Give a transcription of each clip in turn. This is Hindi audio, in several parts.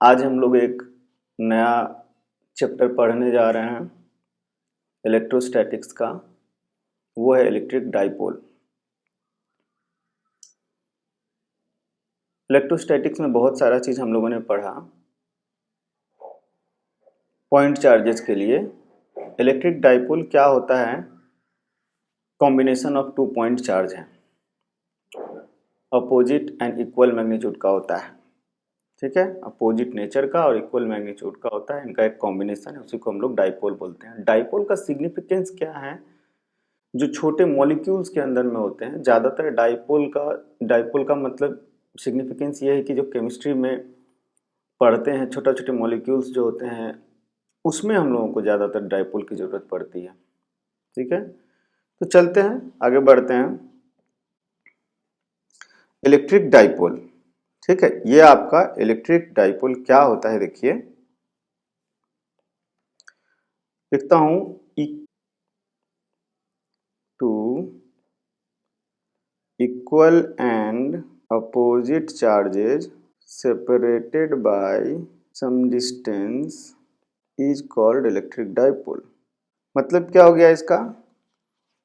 आज हम लोग एक नया चैप्टर पढ़ने जा रहे हैं इलेक्ट्रोस्टैटिक्स का। वो है इलेक्ट्रिक डाइपोल। इलेक्ट्रोस्टैटिक्स में बहुत सारा चीज़ हम लोगों ने पढ़ा। पॉइंट चार्जेस के लिए इलेक्ट्रिक डाइपोल क्या होता है? Combination of two point charge है, अपोजिट एंड इक्वल मैग्नीट्यूड का होता है। ठीक है, अपोजिट नेचर का और इक्वल मैग्नीट्यूड का होता है, इनका एक कॉम्बिनेशन है, उसी को हम लोग डाइपोल बोलते हैं। डाइपोल का सिग्निफिकेंस क्या है? जो छोटे मॉलिक्यूल्स के अंदर में होते हैं, ज़्यादातर डाइपोल का मतलब सिग्निफिकेंस ये है कि जो केमिस्ट्री में पढ़ते हैं, छोटे छोटे मॉलिक्यूल्स जो होते हैं उसमें हम लोगों को ज़्यादातर डाइपोल की ज़रूरत पड़ती है। ठीक है, तो चलते हैं आगे बढ़ते हैं। इलेक्ट्रिक डाइपोल, ठीक है, ये आपका इलेक्ट्रिक डाइपोल क्या होता है? देखिए लिखता हूं, to equal and opposite charges separated by some distance is called electric dipole। मतलब क्या हो गया इसका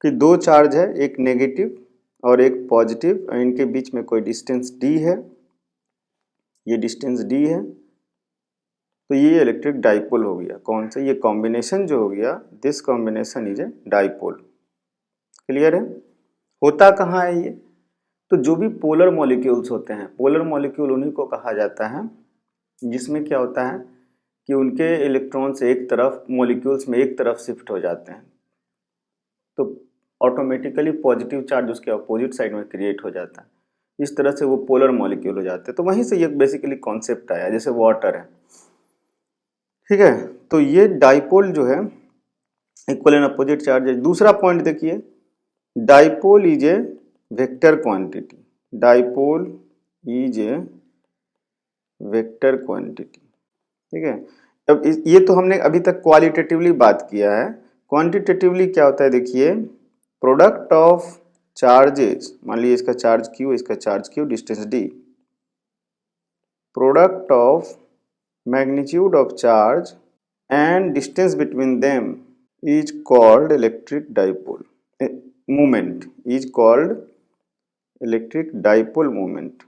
कि दो चार्ज है, एक नेगेटिव और एक पॉजिटिव, और इनके बीच में कोई डिस्टेंस d है, ये डिस्टेंस d है, तो ये इलेक्ट्रिक डाइपोल हो गया। कौन सा? ये कॉम्बिनेशन जो हो गया, this combination is a dipole. Clear है? होता कहाँ है ये? तो जो भी पोलर मॉलिक्यूल्स होते हैं, पोलर मॉलिक्यूल उन्हीं को कहा जाता है जिसमें क्या होता है कि उनके इलेक्ट्रॉन्स एक तरफ, मॉलिक्यूल्स में एक तरफ शिफ्ट हो जाते हैं, तो ऑटोमेटिकली पॉजिटिव चार्ज उसके अपोजिट साइड में क्रिएट हो जाता है। इस तरह से वो पोलर मॉलिक्यूल हो जाते हैं। तो वहीं से ये बेसिकली कॉन्सेप्ट आया, जैसे वाटर है। ठीक है, तो ये डाइपोल जो है इक्वल एंड अपोजिट चार्ज है। दूसरा पॉइंट देखिए, dipole is a vector quantity. Dipole is a vector quantity. ठीक है, अब ये तो हमने अभी तक क्वालिटेटिवली बात किया है। क्वांटिटेटिवली क्या होता है? देखिए, प्रोडक्ट ऑफ चार्जेस, मान लीजिए इसका चार्ज क्यू, इसका charge Q, distance D, product of magnitude of charge and distance between them is called electric dipole moment, is called electric dipole moment.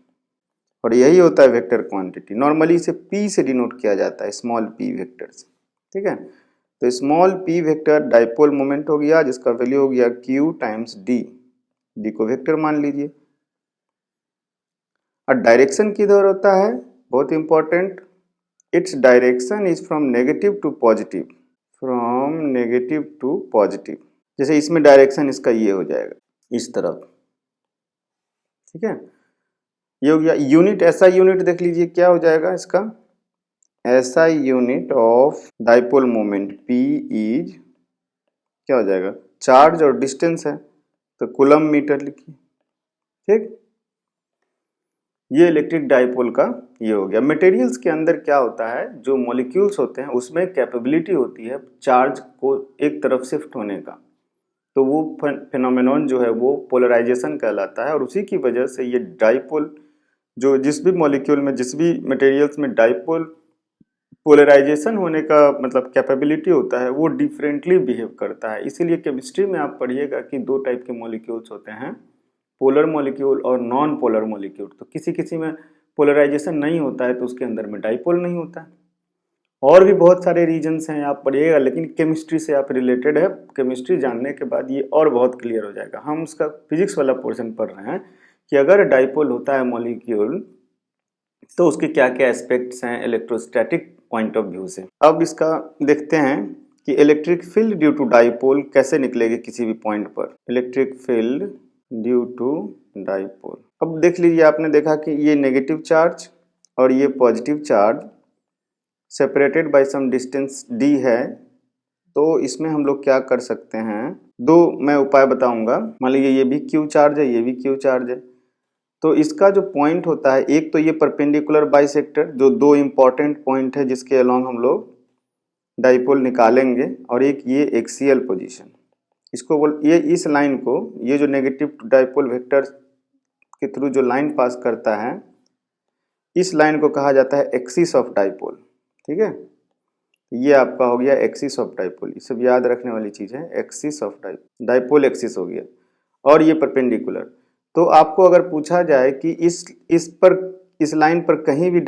और यही होता है वेक्टर क्वांटिटी। नॉर्मली इसे p से डिनोट किया जाता है, स्मॉल p वेक्टर से। ठीक है, तो small p vector dipole moment हो गया, जिसका वैल्यू हो गया q टाइम्स d। d को वेक्टर मान लीजिए। और डायरेक्शन किधर होता है? बहुत important, it's direction is from negative to positive, from negative to positive. जैसे इसमें डायरेक्शन इसका ये हो जाएगा, इस तरफ। ठीक है, ये हो गया। यूनिट, ऐसा यूनिट देख लीजिए क्या हो जाएगा इसका, ऐसा unit of dipole moment p is क्या हो जाएगा? चार्ज और डिस्टेंस है, तो कूलम मीटर लिखिए। ठीक, ये इलेक्ट्रिक डाइपोल का ये हो गया। मटेरियल्स के अंदर क्या होता है, जो मॉलिक्यूल्स होते हैं उसमें कैपेबिलिटी होती है चार्ज को एक तरफ शिफ्ट होने का, तो वो फिनोमेनॉन जो है वो पोलराइजेशन कहलाता है। और उसी की वजह से ये डाइपोल, जो जिस भी मॉलिक्यूल में, जिस भी मटेरियल्स में डाइपोल पोलराइजेशन होने का मतलब कैपेबिलिटी होता है, वो डिफरेंटली बिहेव करता है। इसीलिए केमिस्ट्री में आप पढ़िएगा कि दो टाइप के मॉलिक्यूल्स होते हैं, पोलर मॉलिक्यूल और नॉन पोलर मॉलिक्यूल। तो किसी किसी में पोलराइजेशन नहीं होता है तो उसके अंदर में डाइपोल नहीं होता है। और भी बहुत सारे रीजन्स हैं, आप पढ़िएगा, लेकिन केमिस्ट्री से आप रिलेटेड है। केमिस्ट्री जानने के बाद ये और बहुत क्लियर हो जाएगा। हम उसका फिजिक्स वाला पोर्शन पढ़ रहे हैं कि अगर डाइपोल होता है मॉलिक्यूल तो उसके क्या क्या एस्पेक्ट्स हैं इलेक्ट्रोस्टैटिक पॉइंट ऑफ व्यू से। अब इसका देखते हैं कि electric field due to dipole कैसे निकलेगी किसी भी पॉइंट पर। Electric field due to dipole, अब देख लीजिए, आपने देखा कि ये नेगेटिव चार्ज और ये positive charge separated by some distance d है। तो इसमें हम लोग क्या कर सकते हैं, दो मैं उपाय बताऊंगा। मान लीजिए ये भी q चार्ज है, ये भी q चार्ज है, तो इसका जो पॉइंट होता है, एक तो ये परपेंडिकुलर बाइसेक्टर, जो दो इंपॉर्टेंट पॉइंट है जिसके अलोंग हम लोग डाइपोल निकालेंगे, और एक ये एक्सियल पोजीशन, इसको बोल, ये इस लाइन को, ये जो नेगेटिव डाइपोल वेक्टर के थ्रू जो लाइन पास करता है, इस लाइन को कहा जाता है एक्सिस ऑफ डाइपोल। ठीक है, ये आपका हो गया एक्सिस ऑफ डाइपोल। ये सब याद रखने वाली चीज़ है, एक्सिस ऑफ डाइपोल एक्सिस हो गया, और ये परपेंडिकुलर। तो आपको अगर पूछा जाए कि इस लाइन पर कहीं भी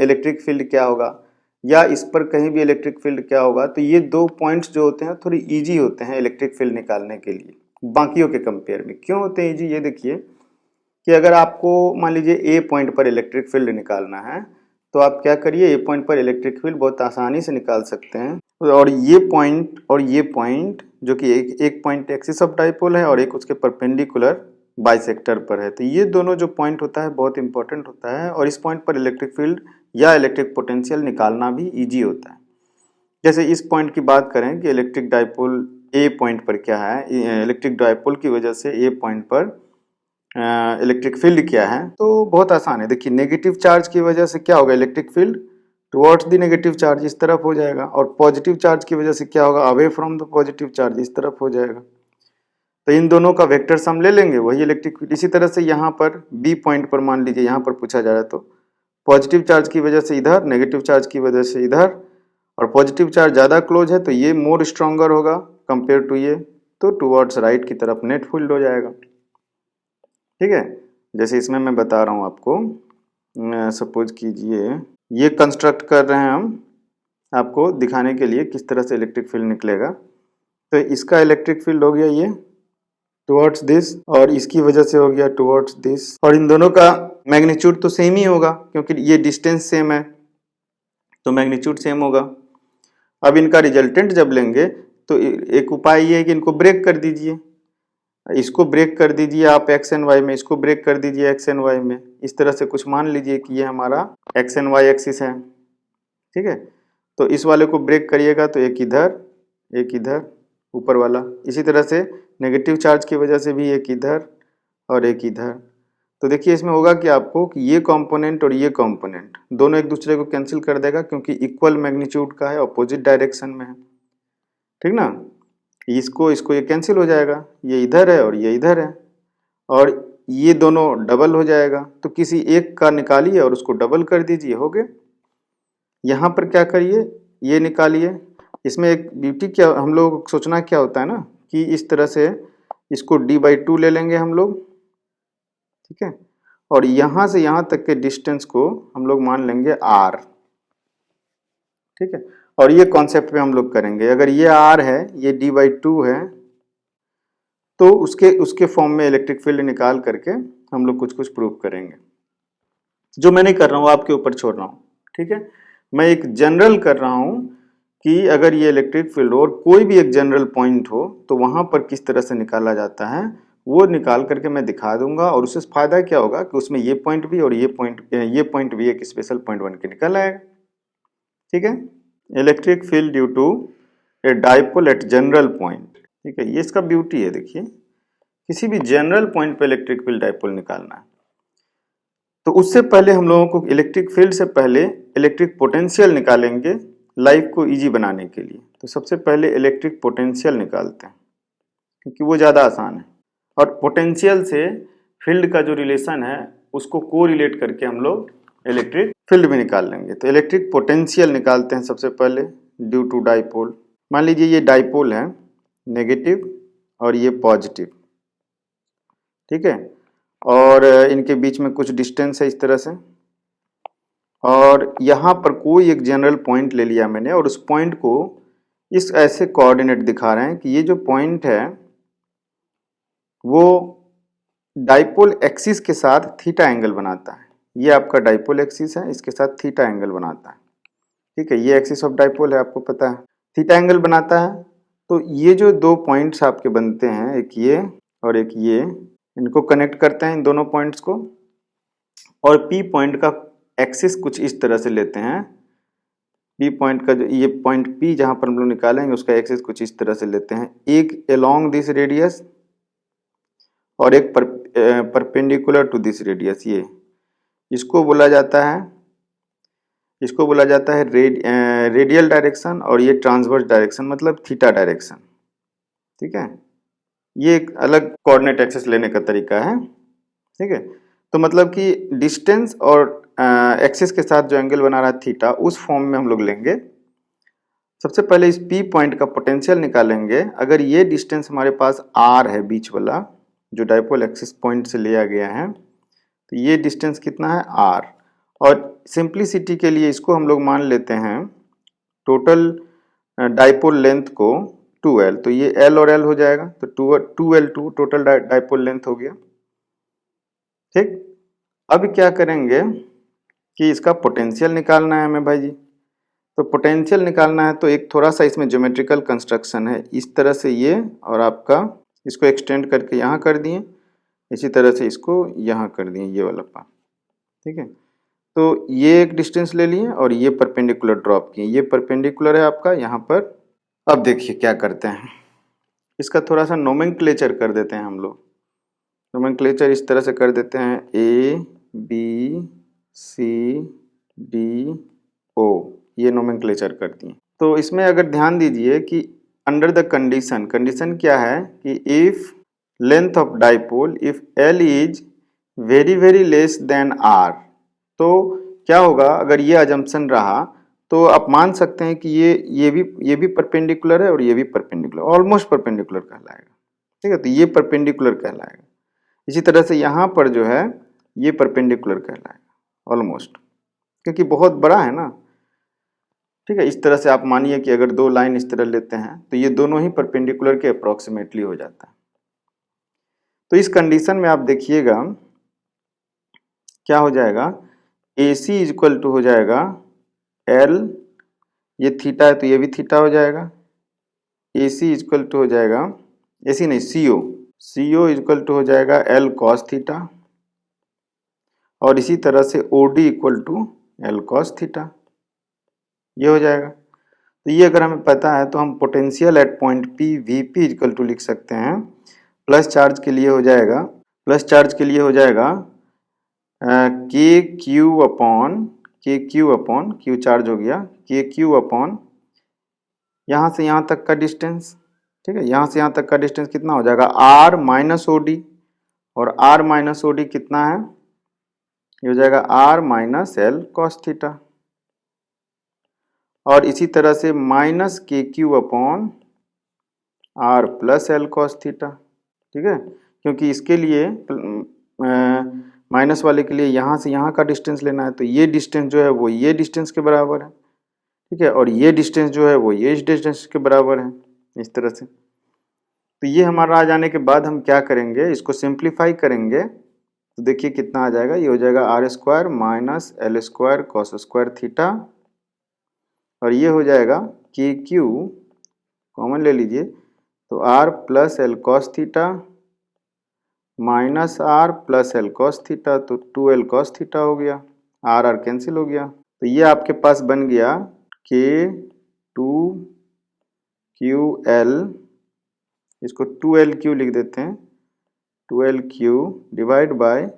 इलेक्ट्रिक फील्ड क्या होगा, या इस पर कहीं भी इलेक्ट्रिक फील्ड क्या होगा, तो ये दो पॉइंट्स जो होते हैं थोड़ी इजी होते हैं इलेक्ट्रिक फील्ड निकालने के लिए बाकियों के कंपेयर में। क्यों होते हैं इजी, ये देखिए कि अगर आपको मान लीजिए ए पॉइंट पर इलेक्ट्रिक फील्ड निकालना है, तो आप क्या करिए, ए पॉइंट पर इलेक्ट्रिक फील्ड बहुत आसानी से निकाल सकते हैं। और ये पॉइंट जो कि एक पॉइंट एक्सिस ऑफ डाइपोल है और एक उसके परपेंडिकुलर बाइसेक्टर पर है, तो ये दोनों जो पॉइंट होता है बहुत इंपॉर्टेंट होता है, और इस पॉइंट पर इलेक्ट्रिक फील्ड या इलेक्ट्रिक पोटेंशियल निकालना भी इजी होता है। जैसे इस पॉइंट की बात करें कि इलेक्ट्रिक डाइपोल ए पॉइंट पर क्या है, इलेक्ट्रिक डाइपोल की वजह से ए पॉइंट पर इलेक्ट्रिक फील्ड क्या है, तो बहुत आसान है। देखिए नेगेटिव चार्ज की वजह से क्या होगा, electric field towards the negative charge इस तरफ हो जाएगा, और पॉजिटिव चार्ज की वजह से क्या होगा, away from the positive charge इस तरफ हो जाएगा। तो इन दोनों का वेक्टर सम ले लेंगे, वही इलेक्ट्रिक फील्ड। इसी तरह से यहाँ पर बी पॉइंट पर मान लीजिए यहाँ पर पूछा जा रहा है, तो पॉजिटिव चार्ज की वजह से इधर, नेगेटिव चार्ज की वजह से इधर, और पॉजिटिव चार्ज ज़्यादा क्लोज है तो ये मोर स्ट्रॉन्गर होगा कंपेयर टू ये, तो टुवर्ड्स राइट की तरफ नेट फील्ड हो जाएगा। ठीक है, जैसे इसमें मैं बता रहा हूँ आपको, सपोज कीजिए ये कंस्ट्रक्ट कर रहे हैं हम आपको दिखाने के लिए किस तरह से इलेक्ट्रिक फील्ड निकलेगा। तो इसका इलेक्ट्रिक फील्ड हो गया ये टुवर्ड्स दिस, और इसकी वजह से हो गया टुवर्ड्स दिस, और इन दोनों का मैग्नीट्यूड तो सेम ही होगा क्योंकि ये डिस्टेंस सेम है, तो मैग्नीट्यूड सेम होगा। अब इनका रिजल्टेंट जब लेंगे तो एक उपाय ये है कि इनको ब्रेक कर दीजिए, इसको ब्रेक कर दीजिए आप एक्स एंड वाई में, इसको ब्रेक कर दीजिए एक्स एंड वाई में। इस तरह से कुछ मान लीजिए कि ये हमारा एक्स एंड वाई एक्सिस है। ठीक है, तो इस वाले को ब्रेक करिएगा तो एक इधर ऊपर वाला, इसी तरह से नेगेटिव चार्ज की वजह से भी एक इधर और एक इधर। तो देखिए इसमें होगा कि आपको कि ये कंपोनेंट और ये कंपोनेंट दोनों एक दूसरे को कैंसिल कर देगा क्योंकि इक्वल मैग्नीट्यूड का है, अपोजिट डायरेक्शन में है। ठीक ना, इसको ये कैंसिल हो जाएगा, ये इधर है और ये इधर है, और ये दोनों डबल हो जाएगा। तो किसी एक का निकालिए और उसको डबल कर दीजिए, हो गए। यहाँ पर क्या करिए, ये निकालिए। इसमें एक ब्यूटी क्या, हम लोग सोचना क्या होता है ना कि इस तरह से इसको d/2 ले लेंगे हम लोग। ठीक है, और यहाँ से यहाँ तक के डिस्टेंस को हम लोग मान लेंगे r। ठीक है, और ये कॉन्सेप्ट पे हम लोग करेंगे, अगर ये r है, ये d/2 है, तो उसके फॉर्म में इलेक्ट्रिक फील्ड निकाल करके हम लोग कुछ प्रूव करेंगे। जो मैं नहीं कर रहा हूँ आपके ऊपर छोड़ रहा हूँ। ठीक है, मैं एक जनरल कर रहा हूँ कि अगर ये इलेक्ट्रिक फील्ड और कोई भी एक जनरल पॉइंट हो तो वहां पर किस तरह से निकाला जाता है वो निकाल करके मैं दिखा दूंगा, और उससे फायदा क्या होगा कि उसमें ये पॉइंट भी और ये पॉइंट भी एक स्पेशल पॉइंट बन के निकल आएगा। ठीक है, electric field due to a dipole at general point. ठीक है, ये इसका ब्यूटी है। देखिए किसी भी जनरल पॉइंट पे इलेक्ट्रिक फील्ड डाइपोल निकालना है तो उससे पहले हम लोगों को इलेक्ट्रिक फील्ड से पहले इलेक्ट्रिक पोटेंशियल निकालेंगे लाइफ को इजी बनाने के लिए। तो सबसे पहले इलेक्ट्रिक पोटेंशियल निकालते हैं क्योंकि वो ज़्यादा आसान है, और पोटेंशियल से फील्ड का जो रिलेशन है उसको को रिलेट करके हम लोग इलेक्ट्रिक फील्ड भी निकाल लेंगे। तो इलेक्ट्रिक पोटेंशियल निकालते हैं सबसे पहले ड्यू टू डाइपोल। मान लीजिए ये डाइपोल है, नेगेटिव और ये पॉजिटिव। ठीक है, और इनके बीच में कुछ डिस्टेंस है इस तरह से, और यहाँ पर कोई एक जनरल पॉइंट ले लिया मैंने, और उस पॉइंट को इस ऐसे कोऑर्डिनेट दिखा रहे हैं कि ये जो पॉइंट है वो डाइपोल एक्सिस के साथ थीटा एंगल बनाता है। ये आपका डाइपोल एक्सिस है, इसके साथ थीटा एंगल बनाता है। ठीक है, ये एक्सिस ऑफ डाइपोल है, आपको पता है, थीटा एंगल बनाता है। तो ये जो दो पॉइंट्स आपके बनते हैं, एक ये और एक ये, इनको कनेक्ट करते हैं इन दोनों पॉइंट्स को, और पी पॉइंट का एक्सिस कुछ इस तरह से लेते हैं। पी पॉइंट का जो ये पॉइंट पी जहां पर हम लोग निकालेंगे उसका एक्सिस कुछ इस तरह से लेते हैं, एक अलोंग दिस रेडियस और एक परपेंडिकुलर टू दिस रेडियस। ये इसको बोला जाता है रेडियल डायरेक्शन, और ये ट्रांसवर्स डायरेक्शन मतलब थीटा डायरेक्शन। ठीक है, ये एक अलग कोऑर्डिनेट एक्सिस लेने का तरीका है। ठीक है, तो मतलब कि डिस्टेंस और एक्सिस के साथ जो एंगल बना रहा है थीटा, उस फॉर्म में हम लोग लेंगे। सबसे पहले इस P पॉइंट का पोटेंशियल निकालेंगे। अगर ये डिस्टेंस हमारे पास R है, बीच वाला जो डाइपोल एक्सिस पॉइंट से लिया गया है, तो ये डिस्टेंस कितना है R। और सिंप्लिसिटी के लिए इसको हम लोग मान लेते हैं टोटल डाइपोल लेंथ को 2L, तो ये L और L हो जाएगा, तो 2L2 टोटल डाइपोल लेंथ हो गया। ठीक, अब क्या करेंगे कि इसका पोटेंशियल निकालना है हमें भाई जी। तो पोटेंशियल निकालना है तो एक थोड़ा सा इसमें ज्योमेट्रिकल कंस्ट्रक्शन है। इस तरह से ये और आपका इसको एक्सटेंड करके यहाँ कर दिए, इसी तरह से इसको यहाँ कर दिए, ये वाला पार्ट। ठीक है, तो ये एक डिस्टेंस ले लिए और ये परपेंडिकुलर ड्रॉप किए, ये परपेंडिकुलर है आपका यहाँ पर। अब देखिए क्या करते हैं, इसका थोड़ा सा नोमेनक्लेचर कर देते हैं हम लोग। नोमेनक्लेचर इस तरह से कर देते हैं, A B C D O, ये नोमेनक्लेचर कर दिए। तो इसमें अगर ध्यान दीजिए कि अंडर द कंडीशन क्या है कि if length of dipole if L is very less than R, तो क्या होगा, अगर ये अजम्पशन रहा तो आप मान सकते हैं कि ये भी परपेंडिकुलर है और ये भी परपेंडिकुलर, ऑलमोस्ट परपेंडिकुलर कहलाएगा। ठीक है, तो ये परपेंडिकुलर कहलाएगा। इसी तरह से यहाँ पर जो है ये परपेंडिकुलर कहलाएगा ऑलमोस्ट, क्योंकि बहुत बड़ा है ना। ठीक है, इस तरह से आप मानिए कि अगर दो लाइन इस तरह लेते हैं तो ये दोनों ही परपेंडिकुलर के अप्रोक्सीमेटली हो जाता है। तो इस कंडीशन में आप देखिएगा क्या हो जाएगा, AC इज इक्वल टू हो जाएगा L, ये थीटा है तो ये भी थीटा हो जाएगा। AC इज इक्वल टू हो जाएगा, AC नहीं CO इज इक्वल टू हो जाएगा L cos थीटा, और इसी तरह से OD equal to L cos theta, ये हो जाएगा। तो ये अगर हमें पता है तो हम potential at point P VP is equal to लिख सकते हैं, प्लस चार्ज के लिए हो जाएगा KQ अपॉन Q चार्ज हो गया, KQ अपॉन यहाँ से यहाँ तक का डिस्टेंस। ठीक है, यहाँ से यहाँ तक का डिस्टेंस कितना हो जाएगा, R माइनस OD, और R माइनस OD कितना है, ये हो जाएगा R minus L cos theta, और इसी तरह से minus KQ upon R plus L cos theta. ठीक है, क्योंकि इसके लिए माइनस वाले के लिए यहाँ से यहाँ का डिस्टेंस लेना है, तो ये डिस्टेंस जो है वो ये डिस्टेंस के बराबर है। ठीक है, और ये डिस्टेंस जो है वो ये इस डिस्टेंस के बराबर है, इस तरह से। तो ये हमारा आ जाने के बाद हम क्या करेंगे, इसको सिंप्लीफाई करेंगे, तो देखिए कितना आ जाएगा, ये हो जाएगा R square minus L square cos square theta, और ये हो जाएगा KQ कॉमन ले लीजिए, तो R plus L cos theta minus R plus L cos theta, तो 2L cos थीटा हो गया, R कैंसिल हो गया। तो ये आपके पास बन गया K2QL, इसको 2LQ लिख देते हैं, 2LQ divide by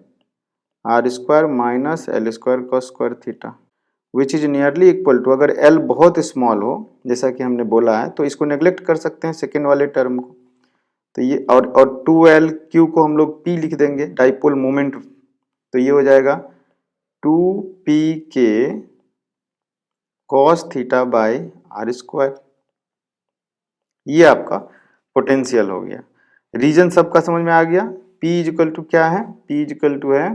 R square minus L square cos square theta, which is nearly equal to, अगर L बहुत स्मॉल हो जैसा कि हमने बोला है तो इसको नेग्लेक्ट कर सकते हैं सेकेंड वाले टर्म को, तो ये और 2LQ को हम लोग P लिख देंगे, डाइपोल मोमेंट, तो ये हो जाएगा 2PK cos theta by R square. ये आपका पोटेंशियल हो गया। रीजन सबका समझ में आ गया। P इज इक्वल टू क्या है, P इज इक्वल टू है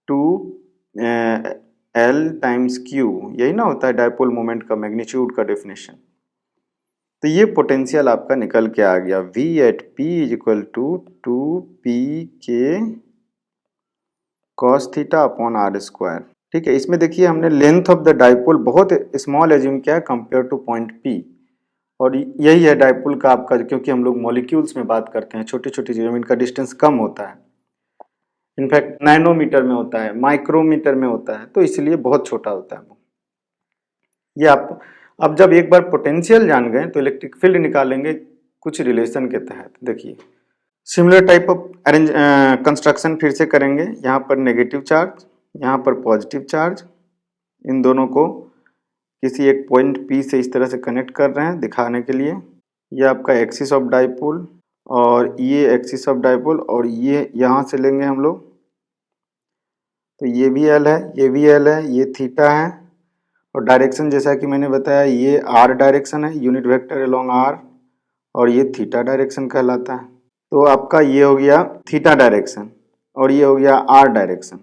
2L टाइम्स Q, यही ना होता है डाइपोल मोमेंट का मैग्नीट्यूड का डेफिनेशन। तो ये पोटेंशियल आपका निकल के आ गया, V at P is equal to 2PK cos theta upon R square. ठीक है, इसमें देखिए हमने लेंथ ऑफ द डाइपोल बहुत स्मॉल एज्यूम किया है कंपेयर टू पॉइंट P, और यही है डाइपोल का आपका, क्योंकि हम लोग मॉलिक्यूल्स में बात करते हैं, छोटी छोटी चीज़ों में इनका डिस्टेंस कम होता है, इनफैक्ट नैनोमीटर में होता है, माइक्रोमीटर में होता है, तो इसलिए बहुत छोटा होता है वो। ये आप अब जब एक बार पोटेंशियल जान गए तो इलेक्ट्रिक फील्ड निकालेंगे कुछ रिलेशन के तहत। देखिए सिमिलर टाइप ऑफ कंस्ट्रक्शन फिर से करेंगे, यहाँ पर नेगेटिव चार्ज, यहाँ पर पॉजिटिव चार्ज, इन दोनों को किसी एक पॉइंट P से इस तरह से कनेक्ट कर रहे हैं दिखाने के लिए। ये आपका एक्सिस ऑफ डाइपोल, और ये एक्सिस ऑफ डाइपोल, और ये यहाँ से लेंगे हम लोग, तो ये भी एल है, ये भी एल है, ये थीटा है, और डायरेक्शन जैसा कि मैंने बताया ये आर डायरेक्शन है, यूनिट वेक्टर अलोंग आर, और ये थीटा डायरेक्शन कहलाता है। तो आपका ये हो गया थीटा डायरेक्शन और ये हो गया आर डायरेक्शन,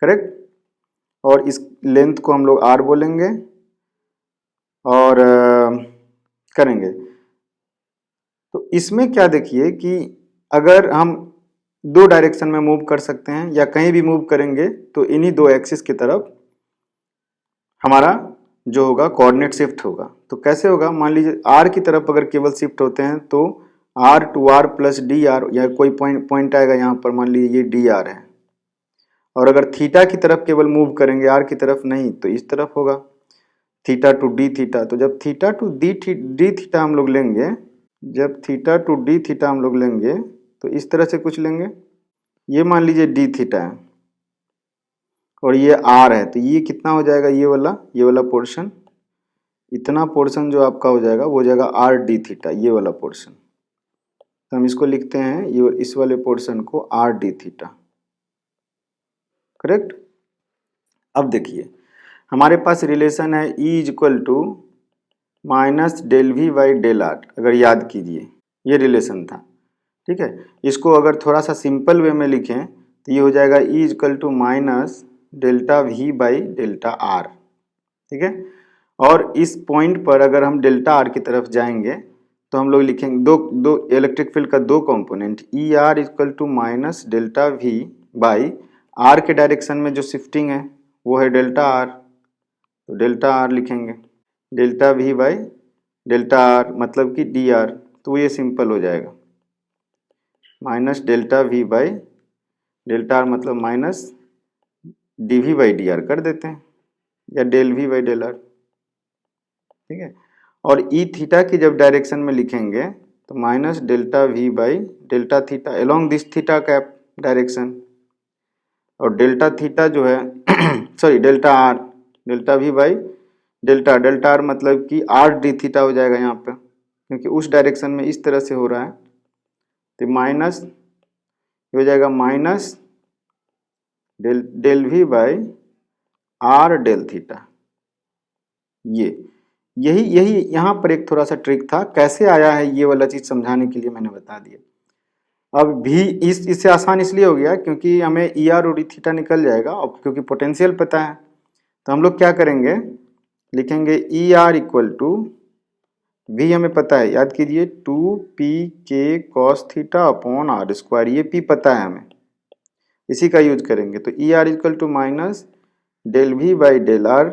करेक्ट। और इस लेंथ को हम लोग आर बोलेंगे और करेंगे। तो इसमें क्या देखिए कि अगर हम दो डायरेक्शन में मूव कर सकते हैं या कहीं भी मूव करेंगे तो इन्हीं दो एक्सिस की तरफ हमारा जो होगा कोऑर्डिनेट शिफ्ट होगा। तो कैसे होगा, मान लीजिए आर की तरफ अगर केवल शिफ्ट होते हैं तो R to R plus D R, या कोई पॉइंट आएगा यहाँ पर, मान लीजिए ये डी आर है, और अगर थीटा की तरफ केवल मूव करेंगे आर की तरफ नहीं तो इस तरफ होगा थीटा टू डी थीटा। तो जब थीटा टू डी थीटा हम लोग लेंगे, जब थीटा टू डी थीटा हम लोग लेंगे तो इस तरह से कुछ लेंगे, ये मान लीजिए डी थीटा है और ये आर है, तो ये कितना हो जाएगा, ये वाला पोर्शन, इतना पोर्शन जो आपका हो जाएगा वो हो जाएगा आर डी थीटा, ये वाला पोर्शन। तो हम इसको लिखते हैं ये इस वाले पोर्शन को आर डी थीटा, करेक्ट। अब देखिए हमारे पास रिलेशन है E is equal to minus del V by del R, अगर याद कीजिए ये रिलेशन था, ठीक है। इसको अगर थोड़ा सा सिंपल वे में लिखें तो ये हो जाएगा E is equal to minus delta V by delta R, ठीक है। और इस पॉइंट पर अगर हम डेल्टा आर की तरफ जाएंगे तो हम लोग लिखेंगे दो इलेक्ट्रिक फील्ड का दो component, E R equal to minus delta V by R के डायरेक्शन में जो शिफ्टिंग है वो है डेल्टा आर, तो डेल्टा आर लिखेंगे, delta V by delta R मतलब कि डी आर, तो ये सिंपल हो जाएगा minus delta V by delta R मतलब minus D V by D R कर देते हैं, या del V by del R, ठीक है। और ई थीटा की जब डायरेक्शन में लिखेंगे तो minus delta V by delta theta along this theta cap direction, और डेल्टा थीटा जो है sorry delta R, delta V by delta R मतलब कि आर डी थीटा हो जाएगा यहाँ पे, क्योंकि उस डायरेक्शन में इस तरह से हो रहा है, तो माइनस हो जाएगा minus del V by R del theta. यही यहाँ पर एक थोड़ा सा ट्रिक था, कैसे आया है ये वाला चीज समझाने के लिए मैंने बता दिया। अब भी इससे आसान इसलिए हो गया क्योंकि हमें ई आर और ई थीटा निकल जाएगा, और क्योंकि पोटेंशियल पता है तो हम लोग क्या करेंगे, लिखेंगे E R equal to V हमें पता है, याद कीजिए 2p K cos theta upon R square, ये p पता है हमें, इसी का यूज करेंगे। तो E R equal to minus del V by del R,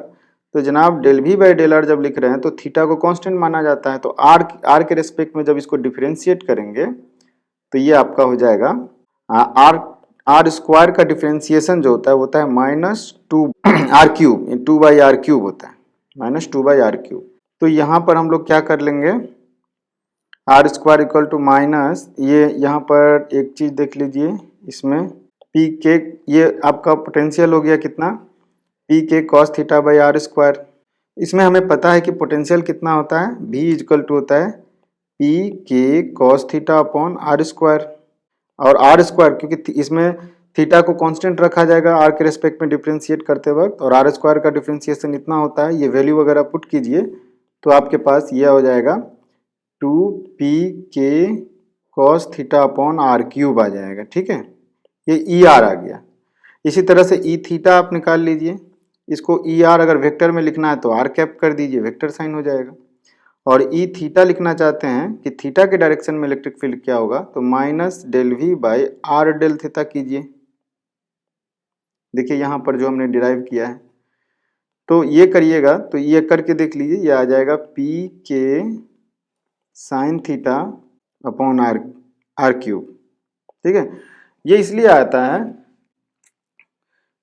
तो जनाब del V by del R जब लिख रहे हैं तो थीटा को कांस्टेंट माना जाता है, तो आर के रेस्पेक्ट में जब इसको डिफरेंशिएट करेंगे तो ये आपका हो जाएगा आर स्क्वायर का डिफरेंशिएशन जो होता है minus two are cube, 2/r³ होता है, माइनस 2/r³। तो यहाँ पर हम लोग क्या कर लेंगे, R square equal to minus, ये यहाँ पर एक चीज देख लीजिए, इसमें पी के ये आपका पोटेंशियल हो गया कितना, P K cos theta by R square. इसमें हमें पता है कि पोटेंशियल कितना होता है, v इक्वल टू होता है P K cos theta upon R square, और आर स्क्वायर क्योंकि इसमें थीटा को कांस्टेंट रखा जाएगा आर के रेस्पेक्ट में डिफरेंशिएट करते वक्त, और आर स्क्वायर का डिफरेंशिएशन इतना होता है, ये वैल्यू वगैरह पुट कीजिए तो आपके पास यह हो जाएगा 2p K cos theta upon r³ आ जाएगा, ठीक है। ये ई आर आ गया। इसी तरह से ई थीटा आप निकाल लीजिए, इसको ई आर अगर वेक्टर में लिखना है तो आर कैप कर दीजिए, वेक्टर साइन हो जाएगा। और ई थीटा लिखना चाहते हैं कि थीटा के डायरेक्शन में इलेक्ट्रिक फील्ड क्या होगा, तो minus del V by R del theta कीजिए। देखिए यहाँ पर जो हमने डिराइव किया है, तो ये करिएगा तो ये करके देख लीजिए, ये आ जाएगा P K sine theta upon r³, ठीक है। ये इसलिए आता है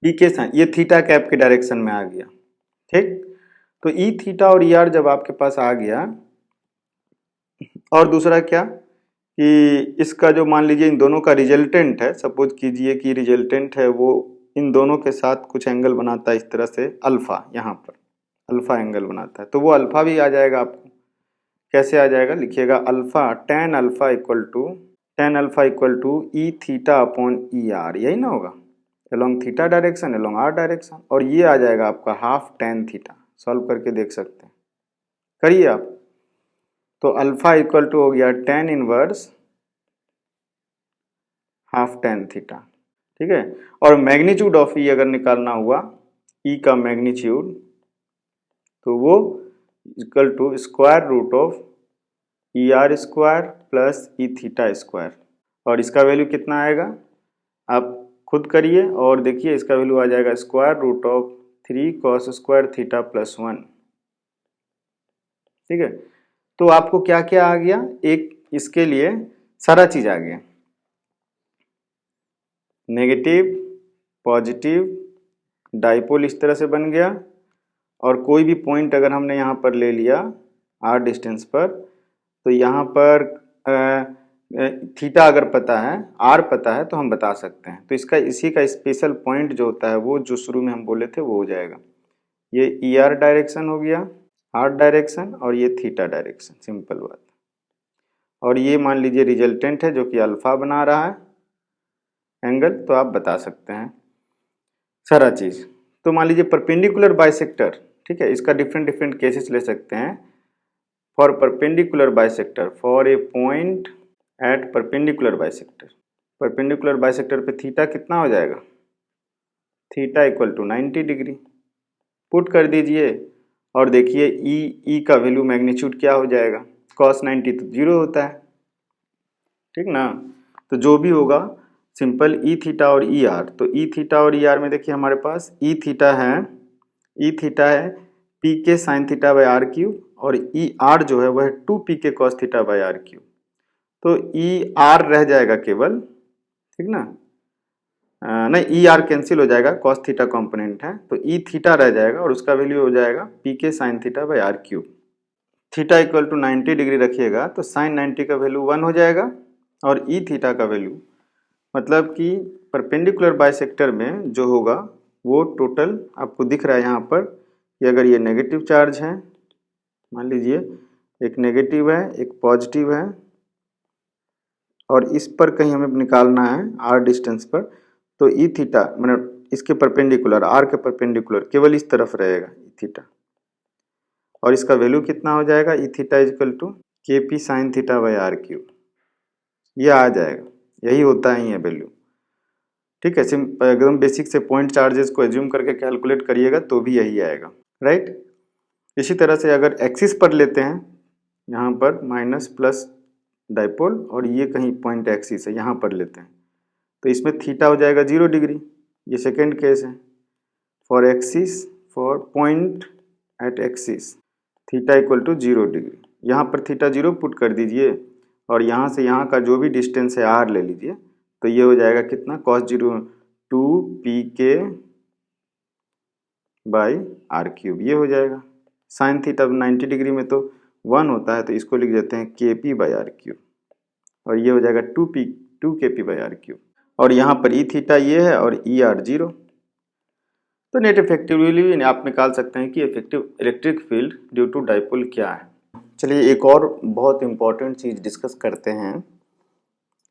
पी के साइन, ये थीटा कैप के डायरेक्शन में आ गया, ठीक। तो ई थीटा और ई आर जब आपके पास आ गया, और दूसरा क्या कि इसका जो मान लीजिए इन दोनों का रिजल्टेंट है, सपोज कीजिए कि रिजल्टेंट है वो इन दोनों के साथ कुछ एंगल बनाता है इस तरह से अल्फा, यहाँ पर अल्फा एंगल बनाता है, तो वो अल्फा भी आ जाएगा आपको। कैसे आ जाएगा, लिखिएगा alpha tan alpha equal to E theta upon E R, यही ना होगा, along theta direction, along R direction, और ये आ जाएगा आपका हाफ टेन थीटा। सॉल्व करके देख सकते हैं, करिए आप। तो अल्फा इक्वल टू हो गया tan inverse half tan theta, ठीक है। और मैग्नीट्यूड ऑफ ई अगर निकालना हुआ, ई का मैग्नीट्यूड, तो वो equal to square root of E R square plus E theta square. और इसका वैल्यू कितना आएगा आप खुद करिए और देखिए, इसका वैल्यू आ जाएगा square root of 3 cos square theta plus 1, ठीक है। तो आपको क्या क्या आ गया, एक इसके लिए सारा चीज आ गया, नेगेटिव, पॉजिटिव, डाइपोल इस तरह से बन गया। और कोई भी पॉइंट अगर हमने यहाँ पर ले लिया आर डिस्टेंस पर, तो यहाँ पर थीटा अगर पता है, आर पता है, तो हम बता सकते हैं। तो इसका इसी का स्पेशल पॉइंट जो होता है वो जो शुरू में हम बोले थे वो हो जाएगा, ये ई आर डायरेक्शन हो गया, आर डायरेक्शन, और ये थीटा डायरेक्शन, सिंपल बात। और ये मान लीजिए रिजल्टेंट है जो कि अल्फा बना रहा है एंगल, तो आप बता सकते हैं सारा चीज। तो मान लीजिए परपेंडिकुलर बाइसेक्टर, ठीक है, इसका डिफरेंट डिफरेंट केसेस ले सकते हैं। For perpendicular bisector, for a point at perpendicular bisector, perpendicular bisector पे थीटा कितना हो जाएगा, theta equal to 90 degree. Put कर दीजिए और देखिए ई का वैल्यू मैग्नीट्यूड क्या हो जाएगा, cos 90 तो 0 होता है, ठीक ना। तो जो भी होगा सिंपल ई थीटा और ई आर, तो ई थीटा और ई आर में देखिए हमारे पास ई थीटा है P K sine theta by R cube, और ई आर जो है वह 2 P K cos theta by R cube. तो ई आर रह जाएगा केवल, ठीक ना, नहीं ई आर कैंसिल हो जाएगा, कॉस थीटा कॉम्पोनेंट है, तो ई थीटा रह जाएगा और उसका वैल्यू हो जाएगा P K sine theta by R cube. Theta equal to 90 degree रखिएगा तो साइन 90 का वैल्यू 1 हो जाएगा, और ई थीटा का वैल्यू मतलब कि परपेंडिकुलर बाइसेक्टर में जो होगा वो टोटल आपको दिख रहा है यहाँ पर कि अगर ये नेगेटिव चार्ज है, मान लीजिए एक नेगेटिव है एक पॉजिटिव है, और इस पर कहीं हमें निकालना है आर डिस्टेंस पर, तो ई थीटा मतलब इसके परपेंडिकुलर, आर के परपेंडिकुलर केवल इस तरफ रहेगा ई थीटा, और इसका वैल्यू कितना हो जाएगा, E theta equal to K P sine theta by R cube, ये आ जाएगा, यही होता है ये वैल्यू, ठीक है। एकदम बेसिक से पॉइंट चार्जेस को एज्यूम करके कैलकुलेट करिएगा तो भी यही आएगा, राइट। इसी तरह से अगर एक्सिस पर लेते हैं, यहाँ पर माइनस प्लस डाइपोल और ये कहीं पॉइंट एक्सिस है, यहाँ पर लेते हैं, तो इसमें थीटा हो जाएगा 0 डिग्री, ये सेकेंड केस है। For axis, for point at axis, theta equal to 0 degree, यहाँ पर थीटा 0 पुट कर दीजिए, और यहाँ से यहाँ का जो भी डिस्टेंस है आर ले लीजिए, तो ये हो जाएगा कितना, कॉस 0 2 पी के बाई आर क्यूब, ये हो जाएगा। साइन थीटा 90 डिग्री में तो 1 होता है, तो इसको लिख देते हैं के पी बाई आर क्यूब, और ये हो जाएगा 2 के पी बाई आर क्यूब, और यहाँ पर ई थीटा ये है और ई आर 0। तो नेट इफेक्टिवली आप निकाल सकते हैं कि effective electric field due to dipole क्या है। चलिए एक और बहुत इंपॉर्टेंट चीज़ डिस्कस करते हैं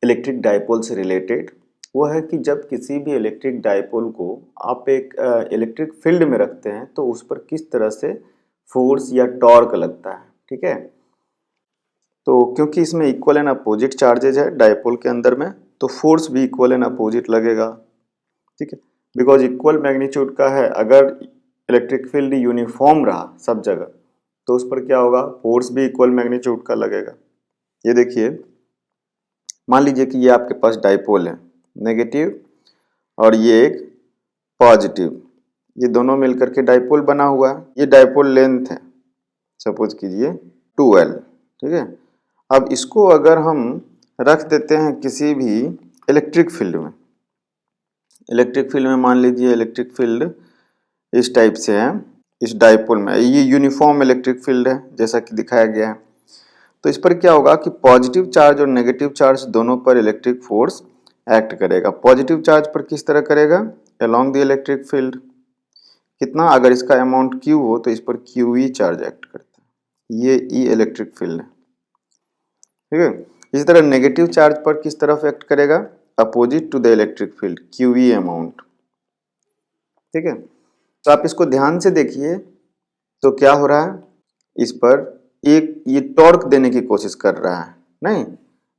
इलेक्ट्रिक डाइपोल से रिलेटेड, वो है कि जब किसी भी इलेक्ट्रिक डाइपोल को आप एक इलेक्ट्रिक फील्ड में रखते हैं तो उस पर किस तरह से फोर्स या टॉर्क लगता है, ठीक है। तो क्योंकि इसमें इक्वल एंड अपोजिट चार्जेज है डाइपोल के अंदर में, तो फोर्स भी इक्वल एंड अपोजिट लगेगा, ठीक है। बिकॉज इक्वल मैग्नीट्यूड का है, अगर इलेक्ट्रिक फील्ड यूनिफॉर्म रहा सब जगह तो उस पर क्या होगा, फोर्स भी इक्वल मैग्नीट्यूड का लगेगा। ये देखिए, मान लीजिए कि ये आपके पास डाइपोल है नेगेटिव और ये एक पॉजिटिव, ये दोनों मिलकर के डाइपोल बना हुआ है। ये डाइपोल लेंथ है सपोज कीजिए 2L, ठीक है। अब इसको अगर हम रख देते हैं किसी भी इलेक्ट्रिक फील्ड में, इलेक्ट्रिक फील्ड में मान लीजिए इलेक्ट्रिक फील्ड इस टाइप से है, इस डाइपोल में ये यूनिफॉर्म इलेक्ट्रिक फील्ड है जैसा कि दिखाया गया है, तो इस पर क्या होगा कि पॉजिटिव चार्ज और नेगेटिव चार्ज दोनों पर इलेक्ट्रिक फोर्स एक्ट करेगा। पॉजिटिव चार्ज पर किस तरह करेगा, अलोंग द इलेक्ट्रिक फील्ड, कितना, अगर इसका अमाउंट Q हो तो इस पर QE चार्ज एक्ट करता है, ये E इलेक्ट्रिक फील्ड है, ठीक है। इसी तरह नेगेटिव चार्ज पर किस तरफ एक्ट करेगा, opposite to the electric field, QE amount, ठीक है। तो आप इसको ध्यान से देखिए तो क्या हो रहा है, इस पर एक ये टॉर्क देने की कोशिश कर रहा है, नहीं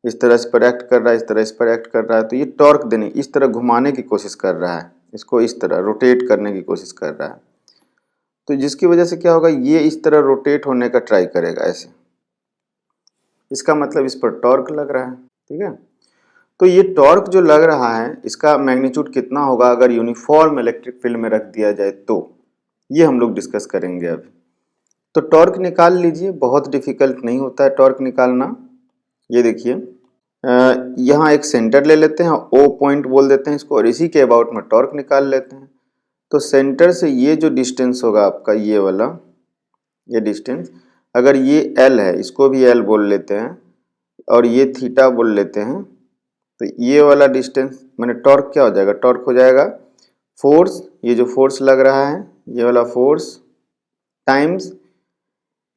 इस तरह इस पर एक्ट कर रहा है, इस तरह इस पर एक्ट कर रहा है, तो ये टॉर्क देने इस तरह घुमाने की कोशिश कर रहा है, इसको इस तरह रोटेट करने की कोशिश कर रहा है। तो जिसकी वजह से क्या होगा, ये इस तरह रोटेट होने का ट्राई करेगा ऐसे, इसका मतलब इस पर टॉर्क लग रहा है। ठीक है, तो ये टॉर्क जो लग रहा है इसका मैग्नीट्यूड कितना होगा अगर यूनिफॉर्म इलेक्ट्रिक फील्ड में रख दिया जाए, तो ये हम लोग डिस्कस करेंगे अभी। तो टॉर्क निकाल लीजिए, बहुत डिफिकल्ट नहीं होता है टॉर्क निकालना। ये देखिए यहाँ एक सेंटर ले लेते हैं, ओ पॉइंट बोल देते हैं इसको, और इसी के अबाउट में टॉर्क निकाल लेते हैं। तो सेंटर से ये जो डिस्टेंस होगा आपका, ये वाला ये डिस्टेंस, अगर ये एल है इसको भी एल बोल लेते हैं और ये थीटा बोल लेते हैं, तो ये वाला डिस्टेंस मैंने टॉर्क क्या हो जाएगा, टॉर्क हो जाएगा फोर्स, ये जो फोर्स लग रहा है ये वाला force times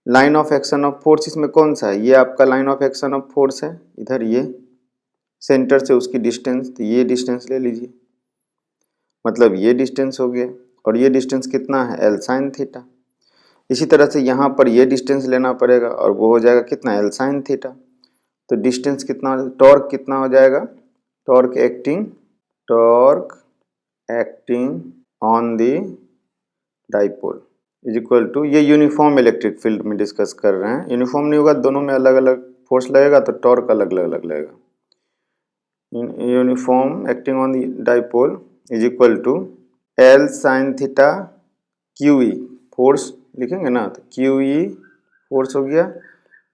line of action of force, इसमें कौन सा है, ये आपका line of action of force है, इधर ये सेंटर से उसकी डिस्टेंस, तो ये डिस्टेंस ले लीजिए, मतलब ये डिस्टेंस हो गया, और ये डिस्टेंस कितना है, एल साइन थीटा। इसी तरह से यहाँ पर ये डिस्टेंस लेना पड़ेगा और वो हो जाएगा कितना, एल साइन थीटा। तो डिस्टेंस कितना, टॉर्क कितना हो जाएगा, torque acting on the dipole is equal to, ये यूनिफॉर्म इलेक्ट्रिक फील्ड में डिस्कस कर रहे हैं, यूनिफॉर्म नहीं होगा, दोनों में अलग अलग फोर्स लगेगा तो टॉर्क अलग अलग लगेगा। Uniform acting on the dipole is equal to L sine theta Q E, force लिखेंगे ना, तो क्यू ई फोर्स हो गया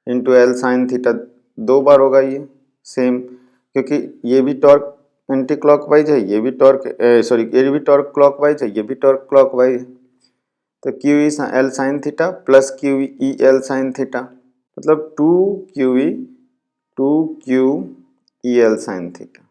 इंटू एल साइन थीटा, दो बार होगा ये सेम, क्योंकि ये भी टॉर्क एंटी क्लॉकवाइज है, ये भी टॉर्क सॉरी ये भी टॉर्क क्लॉकवाइज है, ये भी टॉर्क क्लॉकवाइज है। तो Q E L sine theta plus Q E L sine theta, मतलब two Q E L sine theta,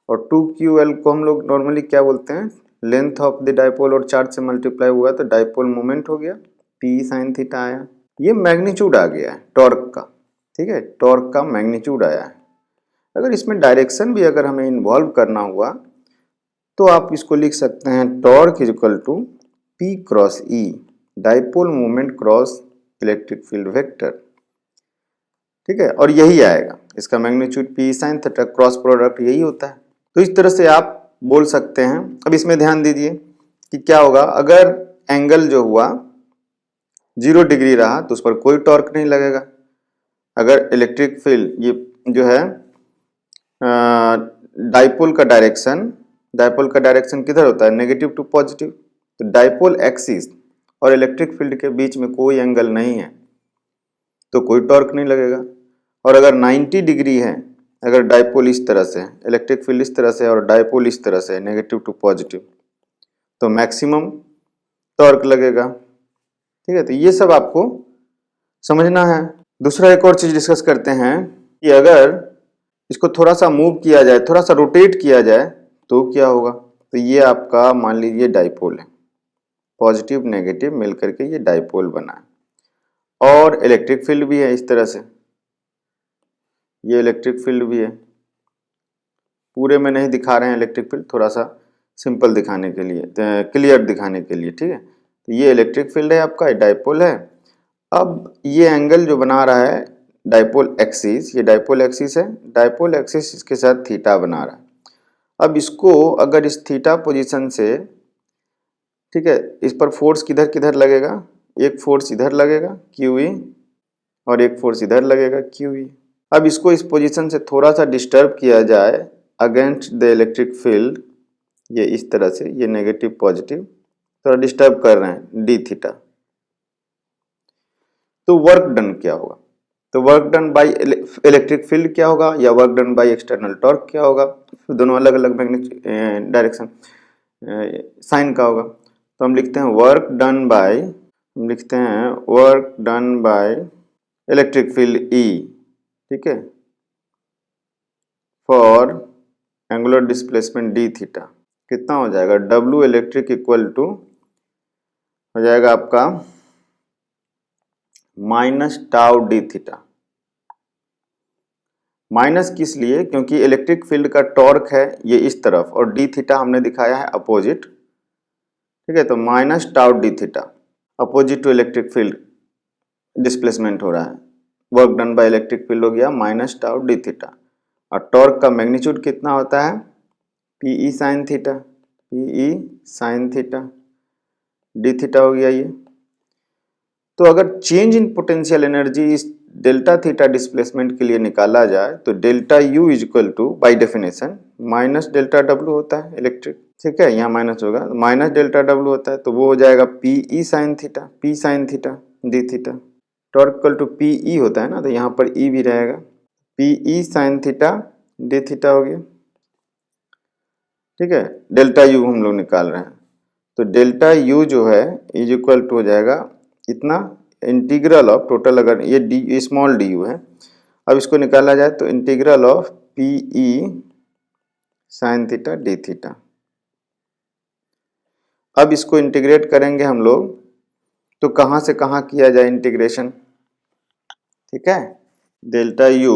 और टू क्यू एल को हम लोग नॉर्मली क्या बोलते हैं, लेंथ ऑफ द डाइपोल, और चार्ज से मल्टीप्लाई हुआ तो डाइपोल मोमेंट हो गया, पी साइन थीटा आया, ये मैग्नीट्यूड आ गया है टॉर्क का। ठीक है, टॉर्क का मैग्नीट्यूड आया है। अगर इसमें डायरेक्शन भी अगर हमें इन्वॉल्व करना हुआ तो आप इसको लिख सकते हैं torque is equal to P cross E, dipole moment cross electric field vector. ठीक है, और यही आएगा इसका magnitude, P sine theta cross product यही होता है। तो इस तरह से आप बोल सकते हैं। अब इसमें ध्यान दीजिए कि क्या होगा, अगर एंगल जो हुआ 0 डिग्री रहा तो उस पर कोई टॉर्क नहीं लगेगा। अगर इलेक्ट्रिक फील्ड ये जो है डाइपोल का डायरेक्शन किधर होता है, नेगेटिव टू पॉजिटिव, तो डाइपोल एक्सिस और इलेक्ट्रिक फील्ड के बीच में कोई एंगल नहीं है तो कोई टॉर्क नहीं लगेगा। और अगर 90 डिग्री है, अगर डाइपोल इस तरह से, इलेक्ट्रिक फील्ड इस तरह से और डाइपोल इस तरह से नेगेटिव टू पॉजिटिव, तो मैक्सिमम टॉर्क लगेगा। ठीक है, तो ये सब आपको समझना है। दूसरा एक और चीज डिस्कस करते हैं कि अगर इसको थोड़ा सा मूव किया जाए, थोड़ा सा रोटेट किया जाए तो क्या होगा। तो ये आपका मान लीजिए डाइपोल है, पॉजिटिव नेगेटिव मिलकर के ये डाइपोल बना है, और इलेक्ट्रिक फील्ड भी है इस तरह से, ये इलेक्ट्रिक फील्ड भी है, पूरे में नहीं दिखा रहे हैं इलेक्ट्रिक फील्ड, थोड़ा सा सिंपल दिखाने के लिए, क्लियर दिखाने के लिए। ठीक है, तो ये इलेक्ट्रिक फील्ड है आपका, डाइपोल है। अब ये एंगल जो बना रहा है डाइपोल एक्सिस, ये डाइपोल एक्सिस है, डाइपोल एक्सिस इसके साथ थीटा बना रहा है। अब इसको अगर इस थीटा पोजीशन से, ठीक है, इस पर फोर्स किधर किधर लगेगा, एक फोर्स इधर लगेगा क्यू ई, और एक फोर्स इधर लगेगा क्यू ई। अब इसको इस पोजीशन से थोड़ा सा डिस्टर्ब किया जाए अगेंस्ट द इलेक्ट्रिक फील्ड, ये इस तरह से, ये नेगेटिव पॉजिटिव थोड़ा डिस्टर्ब कर रहे हैं डी थीटा, तो वर्क डन क्या होगा, तो work done by electric field क्या होगा, या work done by external torque क्या होगा, दोनों अलग अलग मैग्नेटिक डायरेक्शन साइन का होगा। तो हम लिखते हैं work done by electric field E, ठीक है, for angular displacement D theta, कितना हो जाएगा, डब्ल्यू इलेक्ट्रिक इक्वल टू हो जाएगा आपका minus tau D theta. Minus किस लिए, क्योंकि इलेक्ट्रिक फील्ड का टॉर्क है ये इस तरफ और डी थीटा हमने दिखाया है अपोजिट। ठीक है। तो minus tau D theta, opposite to electric field displacement हो रहा है, work done by electric field हो गया माइनस टाउ डी थीटा। और टॉर्क का मैग्नीट्यूड कितना होता है, P E sine theta, P E sine theta, D theta हो गया ये। तो अगर चेंज इन पोटेंशियल एनर्जी इस डेल्टा थीटा डिस्प्लेसमेंट के लिए निकाला जाए तो delta U is equal to by definition minus delta W होता है इलेक्ट्रिक, ठीक है, यहाँ माइनस होगा, माइनस डेल्टा डब्ल्यू होता है, तो वो हो जाएगा P E sine theta, P sine theta D theta. Torque equal to P E होता है ना, तो यहाँ पर ई भी रहेगा, P E sine theta D theta हो गया, ठीक है। डेल्टा यू हम लोग निकाल रहे हैं, तो डेल्टा यू जो है इज इक्वल टू हो जाएगा इतना इंटीग्रल ऑफ टोटल, अगर ये डी स्मॉल डी यू है, अब इसको निकाला जाए तो integral of P E sine theta D theta. अब इसको इंटीग्रेट करेंगे हम लोग, तो कहाँ से कहाँ किया जाए इंटीग्रेशन, ठीक है। डेल्टा यू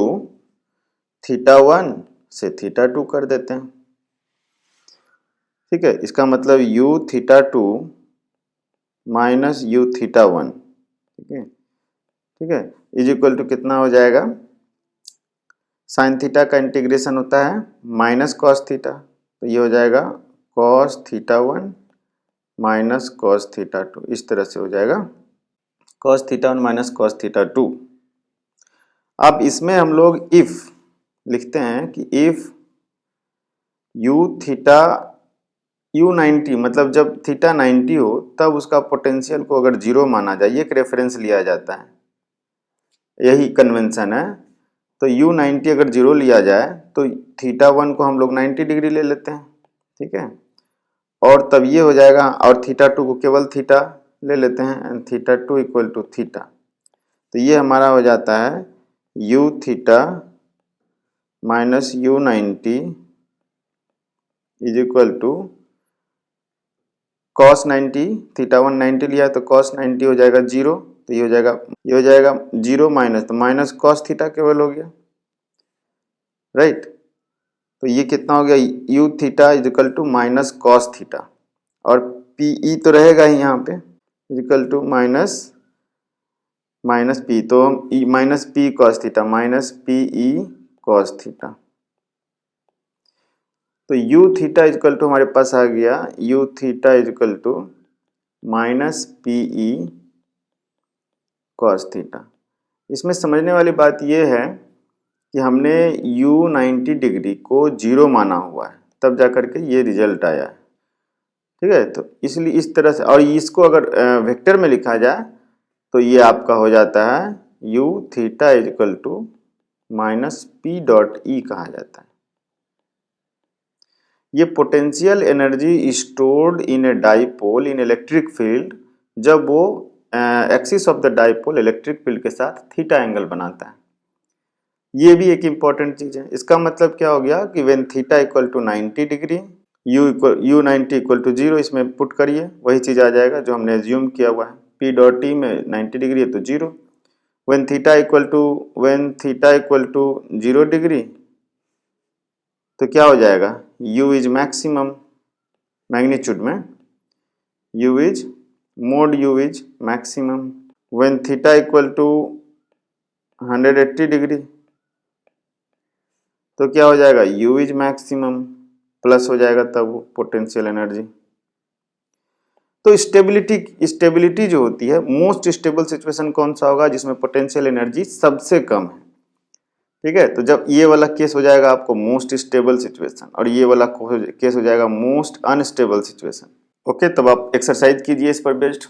थीटा 1 से थीटा 2 कर देते हैं, ठीक है। इसका मतलब you theta 2 minus you theta 1, ठीक है, ठीक है, इज इक्वल टू कितना हो जाएगा, साइन थीटा का इंटीग्रेशन होता है माइनस कॉस थीटा, तो ये हो जाएगा cos theta 1 minus cos theta 2, इस तरह से हो जाएगा cos theta 1 minus cos theta 2। अब इसमें हम लोग इफ लिखते हैं कि इफ यू थीटा यू 90, मतलब जब थीटा 90 हो तब उसका पोटेंशियल को अगर जीरो माना जाए, ये एक रेफरेंस लिया जाता है, यही कन्वेंशन है। तो यू 90 अगर जीरो लिया जाए तो थीटा 1 को हम लोग 90 डिग्री ले लेते हैं, ठीक है, और तब ये हो जाएगा, और थीटा 2 को केवल थीटा ले लेते हैं, and theta 2 equal to theta, तो ये हमारा हो जाता है U theta minus U 90 is equal to cos 90, theta 1 90 लिया तो कॉस 90 हो जाएगा जीरो, तो ये हो जाएगा जीरो माइनस, तो माइनस कॉस थीटा केवल हो गया, राइट। तो ये कितना हो गया, U theta is equal to minus cos theta, और पीई तो रहेगा ही यहाँ पे, is equal to minus minus P, तो minus P cos theta, minus PE cos theta. तो U theta is equal to हमारे पास आ गया U theta is equal to minus PE cos theta. इसमें समझने वाली बात यह है कि हमने u 90 डिग्री को जीरो माना हुआ है, तब जाकर के ये रिजल्ट आया है, ठीक है। तो इसलिए इस तरह से, और इसको अगर वेक्टर में लिखा जाए तो ये आपका हो जाता है u theta is equal to minus P dot E कहा जाता है। ये potential energy stored in a dipole in electric field, जब वो axis of the dipole electric field के साथ थीटा एंगल बनाता है। ये भी एक इम्पॉर्टेंट चीज है। इसका मतलब क्या हो गया कि when theta equal to 90 degree U 90 equal to 0, इसमें पुट करिए वही चीज आ जाएगा जो हमने एज्यूम किया हुआ है, पी डॉट टी में 90 डिग्री है तो 0। When theta equal to 0 degree तो क्या हो जाएगा, u इज मैक्सिमम मैग्नीट्यूड में, u is mod u is maximum. When theta equal to 180 degree तो क्या हो जाएगा, u इज मैक्सिमम प्लस हो जाएगा तब पोटेंशियल एनर्जी। तो स्टेबिलिटी जो होती है, मोस्ट स्टेबल सिचुएशन कौन सा होगा, जिसमें पोटेंशियल एनर्जी सबसे कम है, ठीक है। तो जब ये वाला केस हो जाएगा आपको मोस्ट स्टेबल सिचुएशन, और ये वाला केस हो जाएगा मोस्ट अनस्टेबल सिचुएशन। ओके, तब आप एक्सरसाइज कीजिए इस पर बेस्ड।